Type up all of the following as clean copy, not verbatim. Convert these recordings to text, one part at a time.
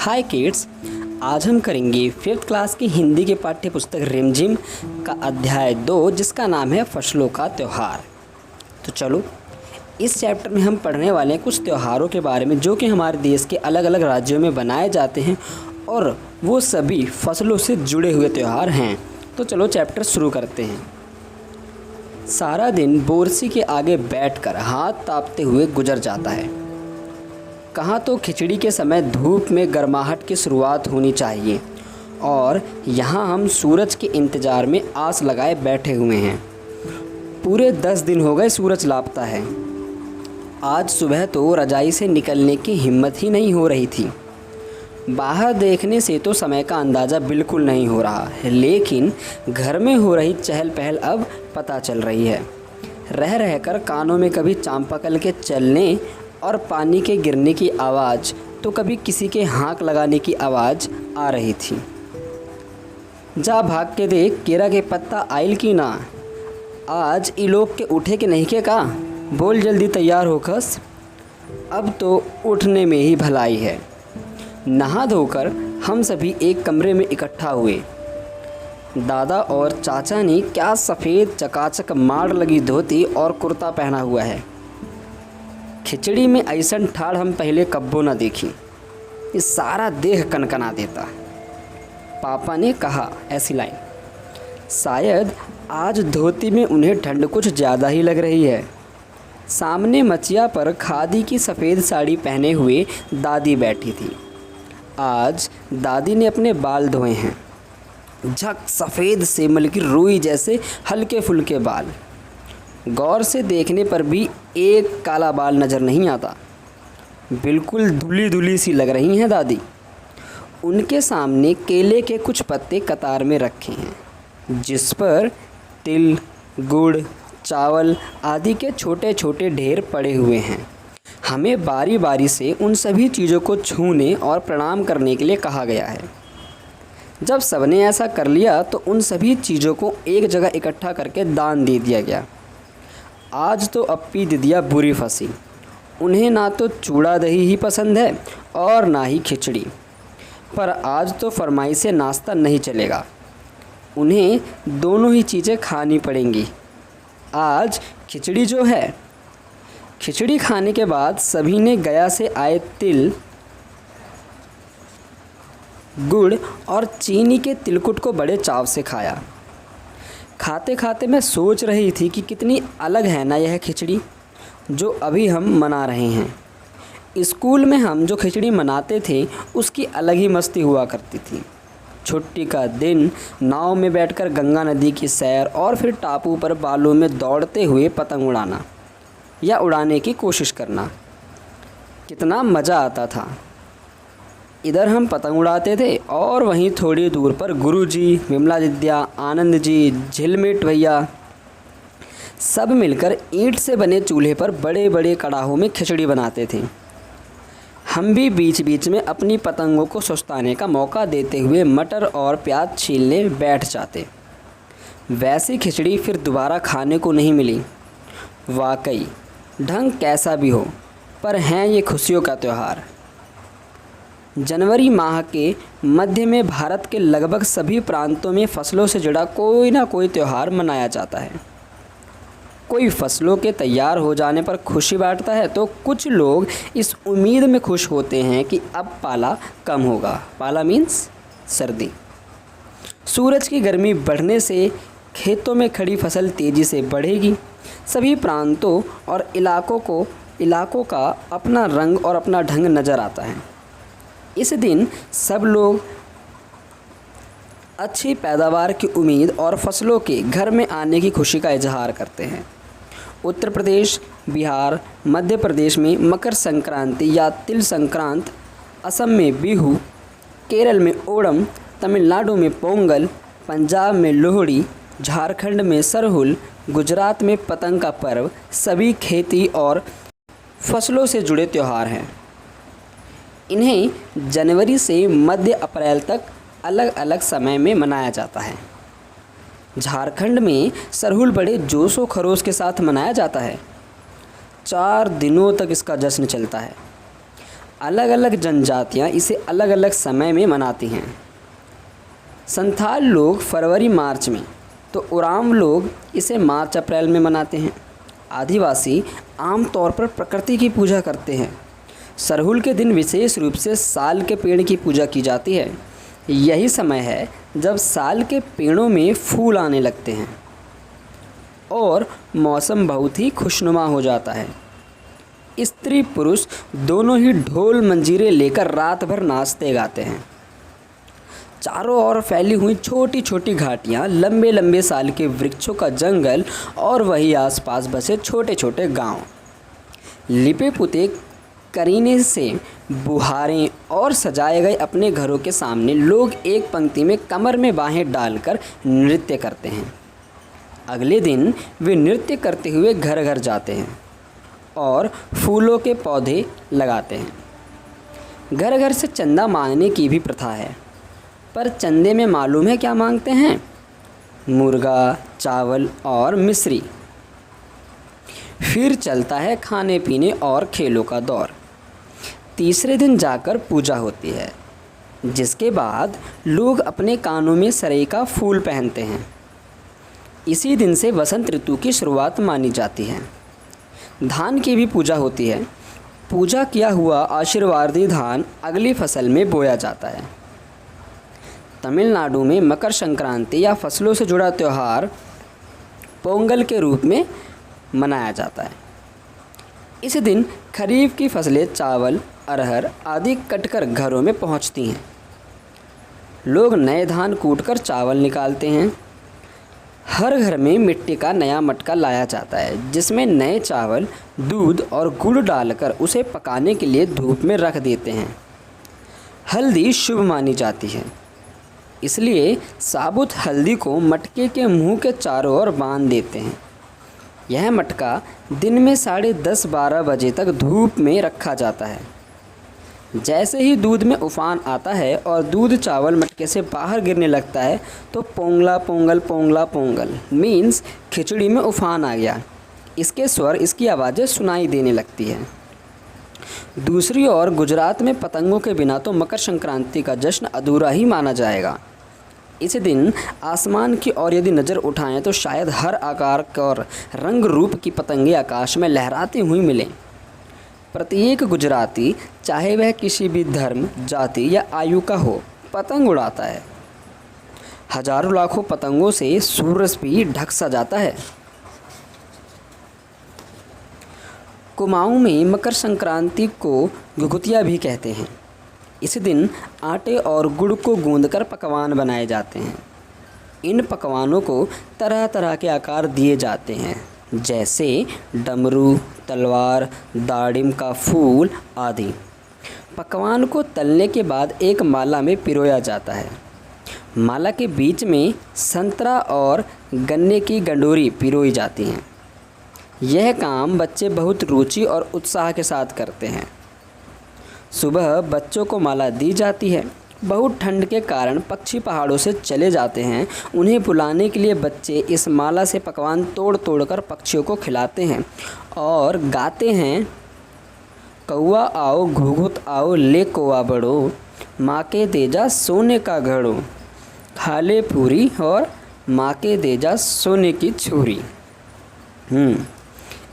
हाय kids, आज हम करेंगे 5th क्लास की हिंदी के पाठ्य पुस्तक रिमझिम का अध्याय 2 जिसका नाम है फसलों का त्यौहार। तो चलो इस चैप्टर में हम पढ़ने वाले हैं कुछ त्योहारों के बारे में जो कि हमारे देश के अलग अलग राज्यों में बनाए जाते हैं और वो सभी फसलों से जुड़े हुए त्यौहार हैं। तो चलो चैप्टर शुरू करते हैं। सारा दिन बोरसी के आगे बैठकर हाथ तापते हुए गुजर जाता है। कहाँ तो खिचड़ी के समय धूप में गर्माहट की शुरुआत होनी चाहिए और यहाँ हम सूरज के इंतज़ार में आस लगाए बैठे हुए हैं। पूरे 10 दिन हो गए सूरज लापता है। आज सुबह तो रजाई से निकलने की हिम्मत ही नहीं हो रही थी। बाहर देखने से तो समय का अंदाज़ा बिल्कुल नहीं हो रहा है, लेकिन घर में हो रही चहल पहल अब पता चल रही है। रह रहकर कानों में कभी चांपाकल के चलने और पानी के गिरने की आवाज़ तो कभी किसी के हाँक लगाने की आवाज़ आ रही थी। जा भाग के देख केरा के पत्ता आइल की ना, आज इलोक के उठे के नहीं के का, बोल जल्दी तैयार होखस। अब तो उठने में ही भलाई है। नहा धोकर हम सभी एक कमरे में इकट्ठा हुए। दादा और चाचा ने क्या सफ़ेद चकाचक मार लगी धोती और कुर्ता पहना हुआ है। खिचड़ी में ऐसन ठाड़ हम पहले कब्बो न देखी, ये सारा देह कनकना देता। पापा ने कहा ऐसी लाइन। शायद आज धोती में उन्हें ठंड कुछ ज़्यादा ही लग रही है। सामने मचिया पर खादी की सफ़ेद साड़ी पहने हुए दादी बैठी थी। आज दादी ने अपने बाल धोए हैं, झक सफ़ेद सेमल की रुई जैसे हल्के फुल्के बाल। गौर से देखने पर भी एक काला बाल नज़र नहीं आता। बिल्कुल धुली धुली सी लग रही हैं दादी। उनके सामने केले के कुछ पत्ते कतार में रखे हैं जिस पर तिल, गुड़, चावल आदि के छोटे छोटे ढेर पड़े हुए हैं। हमें बारी बारी से उन सभी चीज़ों को छूने और प्रणाम करने के लिए कहा गया है। जब सबने ऐसा कर लिया तो उन सभी चीज़ों को एक जगह इकट्ठा करके दान दे दिया गया। आज तो अप्पी दीदिया बुरी फंसी। उन्हें ना तो चूड़ा दही ही पसंद है और ना ही खिचड़ी, पर आज तो फरमाइश से नाश्ता नहीं चलेगा। उन्हें दोनों ही चीज़ें खानी पड़ेंगी। आज खिचड़ी जो है। खिचड़ी खाने के बाद सभी ने गया से आए तिल, गुड़ और चीनी के तिलकुट को बड़े चाव से खाया। खाते खाते मैं सोच रही थी कि कितनी अलग है ना यह खिचड़ी जो अभी हम मना रहे हैं। स्कूल में हम जो खिचड़ी मनाते थे उसकी अलग ही मस्ती हुआ करती थी। छुट्टी का दिन, नाव में बैठकर गंगा नदी की सैर और फिर टापू पर बालों में दौड़ते हुए पतंग उड़ाना या उड़ाने की कोशिश करना, कितना मज़ा आता था। इधर हम पतंग उड़ाते थे और वहीं थोड़ी दूर पर गुरुजी, विमला दिद्या, आनंद जी, झिलमिट भैया सब मिलकर ईंट से बने चूल्हे पर बड़े बड़े कड़ाहों में खिचड़ी बनाते थे। हम भी बीच बीच में अपनी पतंगों को सुस्ताने का मौका देते हुए मटर और प्याज छीलने बैठ जाते। वैसी खिचड़ी फिर दोबारा खाने को नहीं मिली। वाकई ढंग कैसा भी हो, पर हैं ये खुशियों का त्यौहार। जनवरी माह के मध्य में भारत के लगभग सभी प्रांतों में फसलों से जुड़ा कोई ना कोई त्यौहार मनाया जाता है। कोई फसलों के तैयार हो जाने पर खुशी बांटता है तो कुछ लोग इस उम्मीद में खुश होते हैं कि अब पाला कम होगा। पाला मीन्स सर्दी। सूरज की गर्मी बढ़ने से खेतों में खड़ी फसल तेज़ी से बढ़ेगी। सभी प्रांतों और इलाकों का अपना रंग और अपना ढंग नज़र आता है। इस दिन सब लोग अच्छी पैदावार की उम्मीद और फसलों के घर में आने की खुशी का इजहार करते हैं। उत्तर प्रदेश, बिहार, मध्य प्रदेश में मकर संक्रांति या तिल संक्रांत, असम में बिहू, केरल में ओणम, तमिलनाडु में पोंगल, पंजाब में लोहड़ी, झारखंड में सरहुल, गुजरात में पतंग का पर्व सभी खेती और फसलों से जुड़े त्यौहार हैं। इन्हें जनवरी से मध्य अप्रैल तक अलग अलग समय में मनाया जाता है। झारखंड में सरहुल बड़े जोश व खरोश के साथ मनाया जाता है। 4 दिनों तक इसका जश्न चलता है। अलग अलग जनजातियाँ इसे अलग अलग समय में मनाती हैं। संथाल लोग फरवरी मार्च में, तो उरांव लोग इसे मार्च अप्रैल में मनाते हैं। आदिवासी आमतौर पर प्रकृति की पूजा करते हैं। सरहुल के दिन विशेष रूप से साल के पेड़ की पूजा की जाती है। यही समय है जब साल के पेड़ों में फूल आने लगते हैं और मौसम बहुत ही खुशनुमा हो जाता है। स्त्री पुरुष दोनों ही ढोल मंजीरे लेकर रात भर नाचते गाते हैं। चारों ओर फैली हुई छोटी छोटी घाटियाँ, लंबे लंबे साल के वृक्षों का जंगल और वही आसपास बसे छोटे छोटे गांव, लिपे पुते करीने से बुहारें और सजाए गए अपने घरों के सामने लोग एक पंक्ति में कमर में बाहें डालकर नृत्य करते हैं। अगले दिन वे नृत्य करते हुए घर घर जाते हैं और फूलों के पौधे लगाते हैं। घर घर से चंदा मांगने की भी प्रथा है, पर चंदे में मालूम है क्या मांगते हैं? मुर्गा, चावल और मिश्री। फिर चलता है खाने पीने और खेलों का दौर। तीसरे दिन जाकर पूजा होती है, जिसके बाद लोग अपने कानों में सरेई का फूल पहनते हैं। इसी दिन से वसंत ऋतु की शुरुआत मानी जाती है। धान की भी पूजा होती है। पूजा किया हुआ आशीर्वादी धान अगली फसल में बोया जाता है। तमिलनाडु में मकर संक्रांति या फसलों से जुड़ा त्यौहार पोंगल के रूप में मनाया जाता है। इस दिन खरीफ की फसलें चावल, अरहर आदि कटकर घरों में पहुंचती हैं। लोग नए धान कूटकर चावल निकालते हैं। हर घर में मिट्टी का नया मटका लाया जाता है, जिसमें नए चावल, दूध और गुड़ डालकर उसे पकाने के लिए धूप में रख देते हैं। हल्दी शुभ मानी जाती है, इसलिए साबुत हल्दी को मटके के मुंह के चारों ओर बांध देते हैं। यह मटका दिन में 10:30-12 बजे तक धूप में रखा जाता है। जैसे ही दूध में उफान आता है और दूध चावल मटके से बाहर गिरने लगता है तो पोंगला पोंगल पोंगला पोंगल मीन्स खिचड़ी में उफान आ गया। इसके स्वर, इसकी आवाज़ें सुनाई देने लगती हैं। दूसरी ओर गुजरात में पतंगों के बिना तो मकर संक्रांति का जश्न अधूरा ही माना जाएगा। इस दिन आसमान की ओर यदि नज़र उठाएं तो शायद हर आकार और रंग रूप की पतंगे आकाश में लहराती हुई मिलें। प्रत्येक गुजराती, चाहे वह किसी भी धर्म, जाति या आयु का हो, पतंग उड़ाता है। हजारों लाखों पतंगों से सूरज भी ढक सा जाता है। कुमाऊं में मकर संक्रांति को घुघुतिया भी कहते हैं। इस दिन आटे और गुड़ को गूंदकर पकवान बनाए जाते हैं। इन पकवानों को तरह तरह के आकार दिए जाते हैं, जैसे डमरू, तलवार, दाड़िम का फूल आदि। पकवान को तलने के बाद एक माला में पिरोया जाता है। माला के बीच में संतरा और गन्ने की गंडोरी पिरोई जाती हैं। यह काम बच्चे बहुत रुचि और उत्साह के साथ करते हैं। सुबह बच्चों को माला दी जाती है। बहुत ठंड के कारण पक्षी पहाड़ों से चले जाते हैं। उन्हें बुलाने के लिए बच्चे इस माला से पकवान तोड़ तोड़ कर पक्षियों को खिलाते हैं और गाते हैं, कौआ आओ घुघुत आओ ले कौआ बड़ो, माँ के देजा सोने का घड़ो, खा ले पूरी और माँ के देजा सोने की छुरी।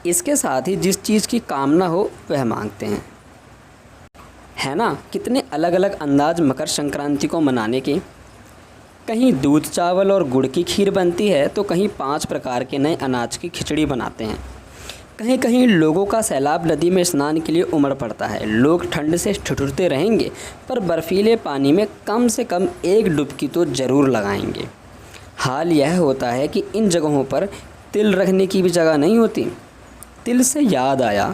इसके साथ ही जिस चीज़ की कामना हो वह मांगते हैं। है ना, कितने अलग अलग अंदाज मकर संक्रांति को मनाने के। कहीं दूध चावल और गुड़ की खीर बनती है तो कहीं 5 प्रकार के नए अनाज की खिचड़ी बनाते हैं। कहीं कहीं लोगों का सैलाब नदी में स्नान के लिए उमड़ पड़ता है। लोग ठंड से ठिठुरते रहेंगे, पर बर्फीले पानी में कम से कम एक डुबकी तो ज़रूर लगाएंगे। हाल यह होता है कि इन जगहों पर तिल रखने की भी जगह नहीं होती। तिल से याद आया,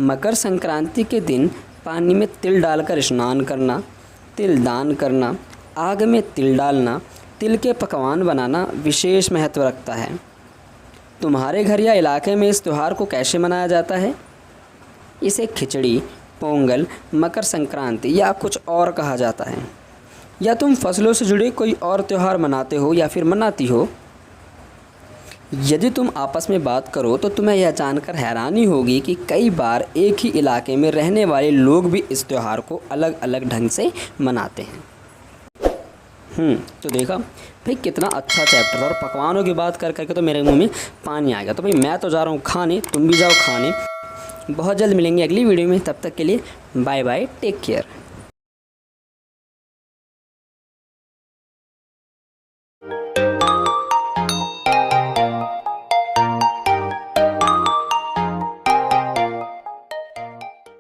मकर संक्रांति के दिन पानी में तिल डालकर स्नान करना, तिल दान करना, आग में तिल डालना, तिल के पकवान बनाना विशेष महत्व रखता है। तुम्हारे घर या इलाके में इस त्यौहार को कैसे मनाया जाता है? इसे खिचड़ी, पोंगल, मकर संक्रांति या कुछ और कहा जाता है। या तुम फसलों से जुड़े कोई और त्यौहार मनाते हो या फिर मनाती हो? यदि तुम आपस में बात करो तो तुम्हें यह जानकर हैरानी होगी कि कई बार एक ही इलाके में रहने वाले लोग भी इस त्यौहार को अलग अलग ढंग से मनाते हैं। तो देखा भाई कितना अच्छा चैप्टर था, और पकवानों की बात कर करके तो मेरे मुंह में पानी आ गया। तो भाई मैं तो जा रहा हूँ खाने, तुम भी जाओ खाने। बहुत जल्द मिलेंगे अगली वीडियो में, तब तक के लिए बाय बाय, टेक केयर।